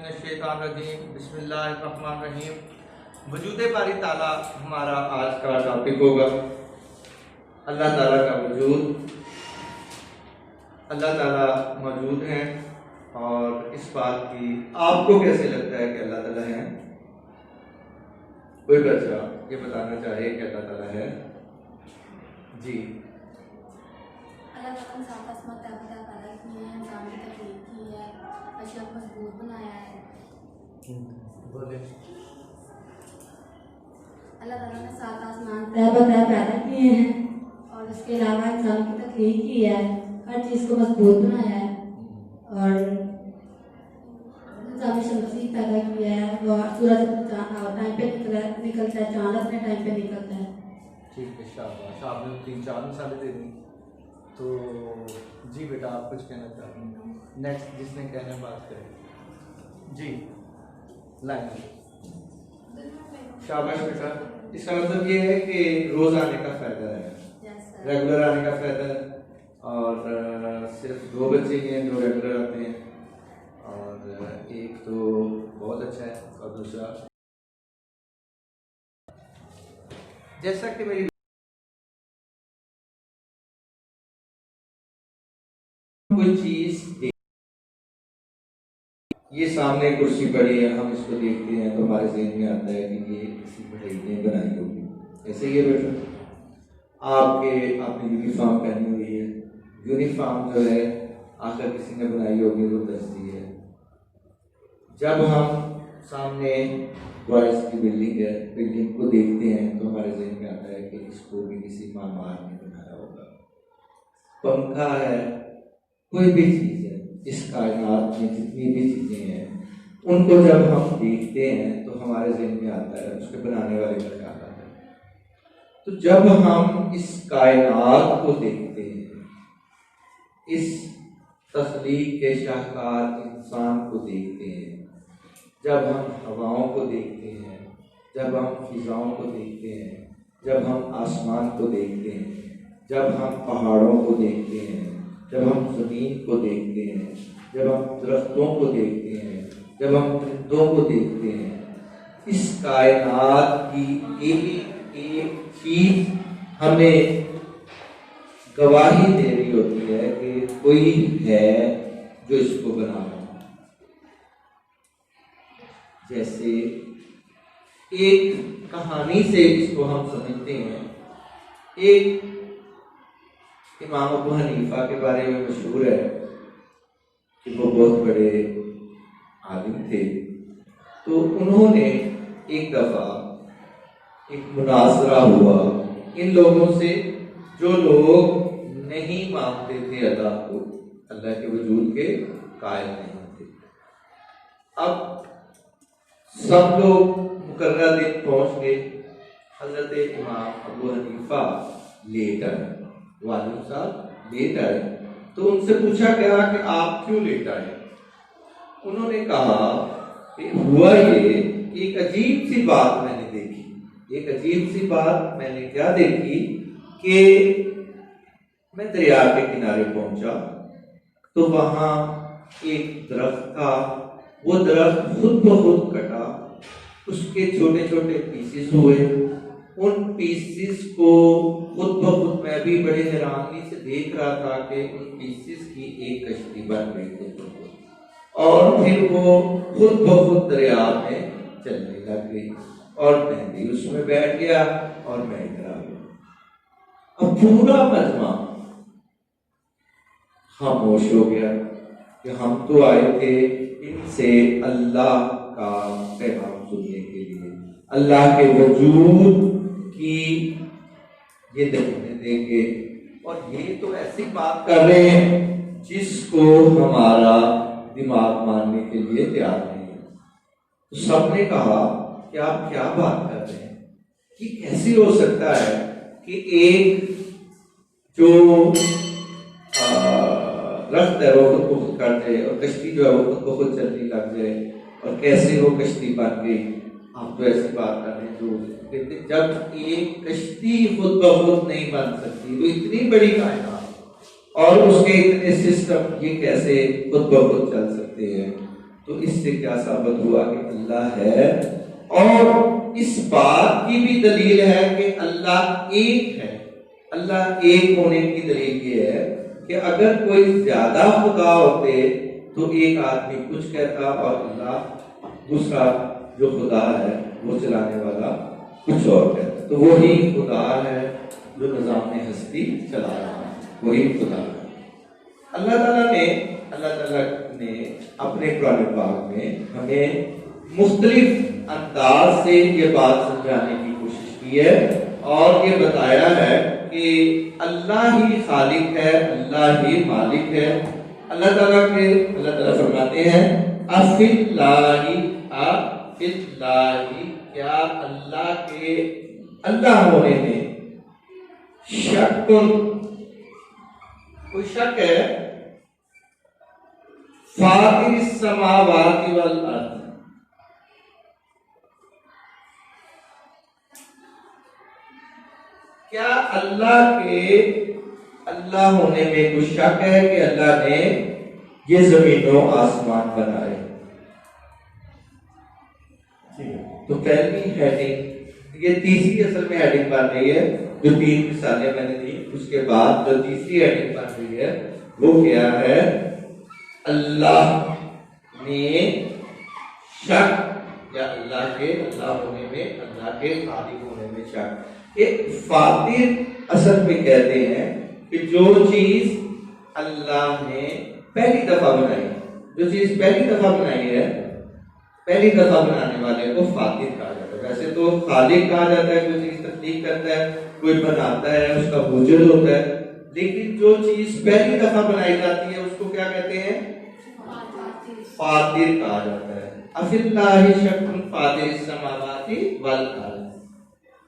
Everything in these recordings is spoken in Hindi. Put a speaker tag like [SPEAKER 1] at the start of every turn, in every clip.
[SPEAKER 1] मिनश्शैतानिर्रजीम बिस्मिल्लाहिर्रहमानिर्रहीम। वजूद बारी ताला हमारा आज का टॉपिक होगा। अल्लाह ताला का वजूद। अल्लाह ताला मौजूद हैं और इस बात की आपको कैसे लगता है कि अल्लाह ताला है? कोई बच्चा ये बताना चाहे कि अल्लाह ताला है? जी,
[SPEAKER 2] अल्लाह ताला ने सात आसमान पैदा किए हैं, इंसान की तकलीफ की है, अशरफ मजबूत बनाया है।
[SPEAKER 1] बोले।
[SPEAKER 2] अल्लाह ताला ने सात आसमान पैदा किए हैं और उसके अलावा इंसान की तकलीफ की है, हर चीज़ को मजबूत बनाया है और इंसान शमसी पैदा किया है। वो सूरज टाइम पे निकलता है, चांद अपने टाइम पे निकलता है।
[SPEAKER 1] ठीक है, शाबाश। आपने 3-4 मिसालें दे दी। तो जी बेटा, आप कुछ कहना चाहते हैं? नेक्स्ट जिसने कहना बात करें। जी, लाइन। शाबाश बेटा। इसका मतलब ये है कि रोज आने का फायदा है, रेगुलर आने का फायदा है। और सिर्फ 2 बच्चे ही हैं जो रेगुलर आते हैं और एक तो बहुत अच्छा है और दूसरा जैसा कि मेरी कोई चीज, ये सामने कुर्सी पड़ी है, हम इसको देखते हैं तो हमारे जहन में आता है कि ये किसी बढ़ई ने बनाई होगी। ऐसे ही है बेटा। आपने यूनिफॉर्म पहनी हुई है, यूनिफॉर्म जो है आखिर किसी ने बनाई होगी, वो दस्ती है। जब हम सामने बॉयज की बिल्डिंग है, बिल्डिंग को देखते हैं तो हमारे जहन में आता है कि इसको भी किसी मामार ने बनाया होगा। पंखा है, कोई भी चीज है, इस कायनात में जितनी भी चीजें हैं उनको जब हम देखते हैं तो हमारे जहन में आता है उसके बनाने वाले का ख्याल आता है। तो जब हम इस कायनात को देखते हैं, इस तख्लीक के शाहकार इंसान को देखते हैं, जब हम हवाओं को देखते हैं, जब हम फिजाओं को देखते हैं, जब हम आसमान को देखते हैं, जब हम पहाड़ों को देखते हैं, जब हम ज़मीन को देखते हैं, जब हम दरख्तों को देखते हैं, जब हम परिंदों को देखते हैं, इस कायनात की एक चीज हमें गवाही दे रही होती है कि कोई है जो इसको बना रहा है। जैसे एक कहानी से इसको हम समझते हैं। एक इमाम अबू हनीफा के बारे में मशहूर है कि वो बहुत बड़े आलिम थे। तो उन्होंने एक दफा एक मुनाजरा हुआ इन लोगों से जो लोग नहीं मानते थे अल्लाह को, अल्लाह के वजूद के कायल नहीं थे। अब सब लोग मुकर्रर दिन पहुंच गए। हजरत इमाम अबू हनीफा लेट आए, वालिद साहब लेट आए। तो उनसे पूछा गया कि आप क्यों लेट आए? उन्होंने कहा कि हुआ ये, एक अजीब सी बात मैंने देखी। एक अजीब सी बात मैंने क्या देखी कि मैं दरिया के किनारे पहुंचा तो वहां एक दरख्त था। वो दरख्त खुद ब खुद कटा, उसके छोटे छोटे पीसेस हुए। उन पीसेस को खुद ब खुद मैं भी बड़े हैरानी से देख रहा था कि उन पीसेस की एक कश्ती बन गई थी और फिर वो खुद ब खुद दरिया में चलने लग गई और मैं भी उसमें बैठ गया और मैं इधर आ गया। अब पूरा मजमा खामोश हो गया कि हम तो आए थे इनसे अल्लाह का पैगाम सुनने के लिए, अल्लाह के वजूद की ये देखने देंगे, और ये तो ऐसी बात कर रहे हैं जिसको हमारा दिमाग मानने के लिए तैयार नहीं है। तो सबने कहा कि आप क्या बात कर रहे हैं, कि कैसे हो सकता है कि एक जो दरख्त है वो खुद को खुद काट जाए और कश्ती जो है वो खुद को खुद चलने लग जाए, और कैसे वो कश्ती बन गई? आप तो ऐसी बात कर रहे हैं जो कहते जब एक कश्ती खुद ब खुद नहीं बन सकती तो इतनी बड़ी कायनात और उसके इतने सिस्टम ये कैसे खुद ब खुद चल सकते हैं? तो इससे क्या साबित हुआ कि अल्लाह है, और इस बात की भी दलील है कि अल्लाह एक है। अल्लाह एक होने की दलील ये है कि अगर कोई ज्यादा खुदा होते तो एक आदमी कुछ कहता और अल्लाह दूसरा जो खुदा है वो चलाने वाला कुछ और कहता। तो वही खुदा है जो निजाम हस्ती चला रहा है, वही खुदा है। अल्लाह ताला ने अपने कुरान पाक में हमें मुख्तलिफ अंदाज से ये बात समझाने की कोशिश की है और ये बताया है कि अल्लाह ही खालिक है, अल्लाह ही मालिक है। अल्लाह ताला फरमाते हैं अफिल्लाही क्या अल्लाह के अल्लाह होने में शक्कुन कोई शक है? फातिरिस समावाति वल अर्द, क्या अल्लाह के अल्लाह होने में कुछ शक है कि अल्लाह ने ये जमीनों आसमान बनाए? तो पहली हेडिंग, ये तीसरी असल में हेडिंग बन रही है, जो 3 मिसालें मैंने दी उसके बाद जो तीसरी हेडिंग बन रही है वो क्या है? अल्लाह ने शक या अल्लाह के अल्लाह होने में, अल्लाह के खालिक होने में शक। एक फातिर असल में कहते हैं कि जो चीज अल्लाह ने पहली दफा बनाई, जो चीज पहली दफा बनाई है, पहली दफा बनाने वाले को फातिर कहा जाता है। वैसे तो खालिक कहा जाता है, कोई चीज तख्लीक करता है, कोई बनाता है, उसका वजूद होता है, लेकिन जो चीज पहली दफा बनाई जाती है उसको क्या कहते हैं? फातिर कहा जाता है। अफिल्लाहि शक्कुन फातिरिस समावाति वल अर्द।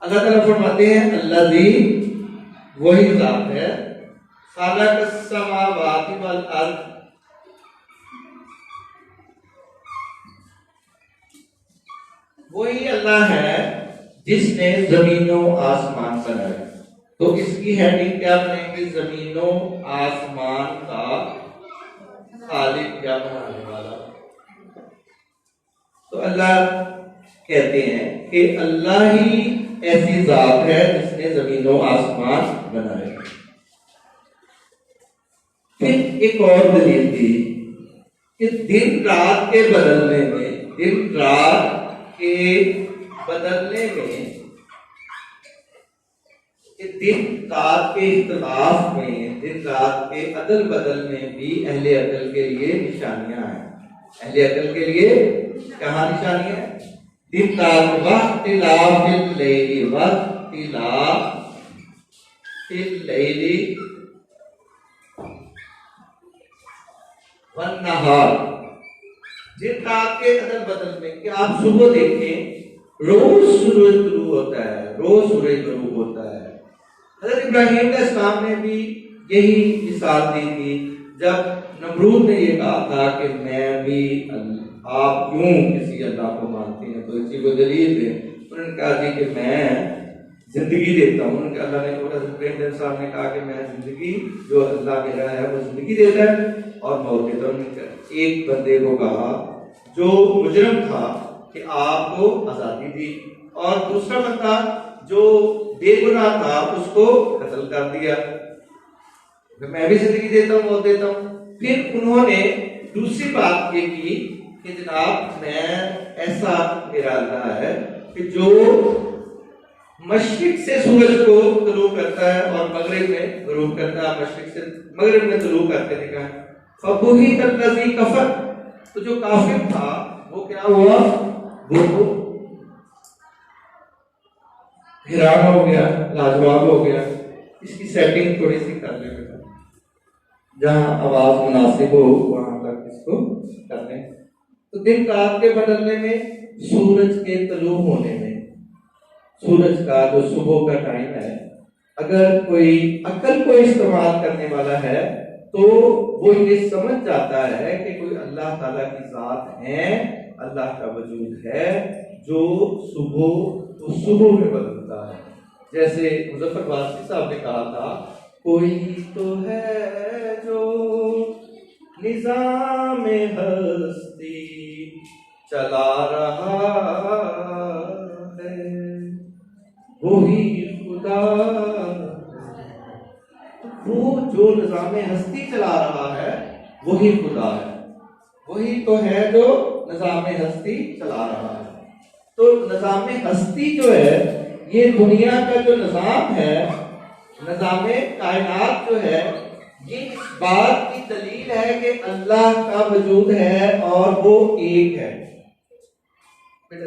[SPEAKER 1] अल्लाह ताला फरमाते हैं अल्लाज़ी वही ज़ात है, खलक़स समावाति वल अर्द, वही अल्लाह है जिसने जमीनों आसमान बनाए। तो इसकी हेडिंग क्या बनेगी? जमीनों आसमान का खालिक क्या बनाने वाला। तो अल्लाह कहते हैं कि अल्लाह ही ऐसी जात है जिसने जमीनों आसमान बनाए। फिर एक और दलील दी कि दिन रात के बदलने में, दिन रात के बदलने में, दिन रात के इख्तिलाफ में, दिन रात के अदल बदल में भी अहले अकल के लिए निशानियां हैं। अहले अकल के लिए कहाँ निशानियां हैं? दिन रात वख्तिलाफिल लैली वन नहार, दिन रात के अदल बदल में कि आप सुबह देखें रोज सूरज गुरूब होता है, रोज सूरज गुरूब होता है। हज़रत इब्राहीम अलैहिस्सलाम ने भी यही मिसाल दी थी जब नमरूद ने ये कहा था कि मैं भी, आप क्यों किसी अल्लाह को मानते हैं, तो इसी को दलील दें। उन्होंने कहा जी कि मैं जिंदगी देता हूँ। उन्होंने अल्लाह ने, हज़रत इब्राहीम साहब ने कहा कि मैं जिंदगी, जो अल्लाह मेरा है वो जिंदगी देता है और मौत देता हूँ। एक बंदे को कहा जो मुजरम था कि आपको आजादी दी, और दूसरा बंदा जो बेगुनाह था उसको कत्ल कर दिया। मैं भी जिंदगी देता हूँ, मौत देता हूँ। फिर उन्होंने दूसरी बात ये की कि जनाब मैं, ऐसा मेरा अल्लाह है कि जो मशरिक से सूरज को तुलू करता है और मगरिब में गुरूब करता है, मशरिक से मगरिब में तुलू करते ने कहा फबुहित अल्लज़ी कफर, तो जो काफिर था वो क्या हुआ? वो हैरान हो गया, लाजवाब हो गया। इसकी सेटिंग थोड़ी सी कर ले बेटा, जहां आवाज मुनासिब हो वहां तक इसको कर लें। तो दिन रात के बदलने में, सूरज के तलू होने में, सूरज का जो सुबह का टाइम है, अगर कोई अकल को इस्तेमाल करने वाला है तो वो ये समझ जाता है कि कोई अल्लाह ताला की जात है, अल्लाह का वजूद है जो सुबह में बदलता है। जैसे मुज़फ़्फ़र वासी साहब ने कहा था, कोई तो है जो निज़ाम हस्ती चला रहा है, वही खुदा। वो जो निज़ामे हस्ती चला रहा है वही खुदा है, वही तो है जो निज़ामे हस्ती चला रहा है। तो निज़ामे हस्ती जो है, ये दुनिया का जो निज़ाम है, निज़ामे कायनात जो है, ये इस बात की दलील है कि अल्लाह का वजूद है और वो एक है। बेटा